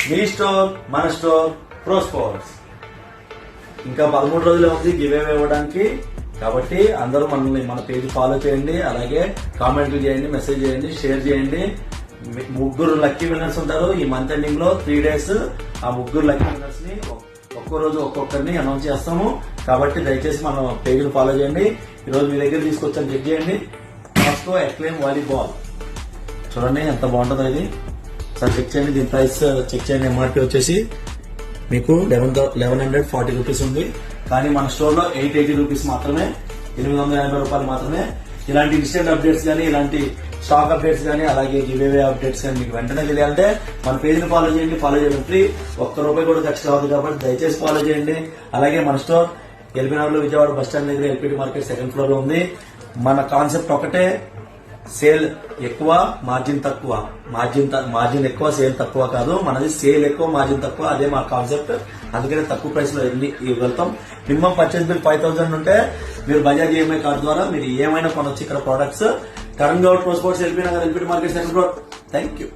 మీ store మన store pro sports. ఇంకా 13 రోజులే ఉంది గివ్ అవే ఇవ్వడానికి. కాబట్టి అందరూ మన పేజ్ ఫాలో చేయండి, అలాగే కామెంట్లు చేయండి, మెసేజ్ చేయండి, షేర్ చేయండి. 3 లక్కీ విన్నర్స్ ఉంటారు ఈ మంత్ ఎండింగ్ లో 3 days. ఆ 3 లక్కీ విన్నర్స్ ని ఒక్కో రోజు ఒక్కొక్కరిని అనౌన్స్ చేస్తాము. కాబట్టి దయచేసి మన పేజ్ ఫాలో చేయండి. ఈ రోజు మీ దగ్గర తీసుకొచ్చాను, చెక్ చేయండి. మాస్కో ఎక్లేమ్ వాలీబాల్ చూడండి ఎంత బాగుంటుందో ఇది. సార్ చెక్ చేయండి, దీని ప్రైస్ చెక్ చేయండి. ఎంఆర్పీ వచ్చేసి మీకు 1140 రూపీస్ ఉంది. కానీ మన స్టోర్ లో 880 రూపీస్ మాత్రమే, 880 రూపాయలు మాత్రమే. ఇలాంటి ఇన్స్టెంట్ అప్డేట్స్ కానీ, ఇలాంటి స్టాక్ అప్డేట్స్ కానీ, అలాగే గివేవే అప్డేట్స్ కానీ మీకు వెంటనే తెలియాలంటే మన పేజ్ ని ఫాలో చేయండి. ఫాలో చేయడం ఫ్రీ, ₹1 కూడా ఖర్చు కావద్దు. కాబట్టి దయచేసి ఫాలో చేయండి. అలాగే మన store LB Nagar Vijayawada bus stand దగ్గర ఎల్పీటీ మార్కెట్ 2nd floor లో ఉంది. మన కాన్సెప్ట్ ఒకటే, సేల్ ఎక్కువ మార్జిన్ తక్కువ. మార్జిన్ ఎక్కువ సేల్ తక్కువ కాదు, మనది సేల్ ఎక్కువ మార్జిన్ తక్కువ. అదే మా కాన్సెప్ట్. అందుకనే తక్కువ ప్రైస్ లో వెళ్తాం. మినిమం పర్చేస్ బిల్ 5000 ఉంటే మీరు బజాజ్ ఈఎంఐ కార్డు ద్వారా మీరు ఏమైనా కొనొచ్చు ఇక్కడ products. Karan Goud pro sports, LB Nagar, LPT market 2nd floor. Thank you.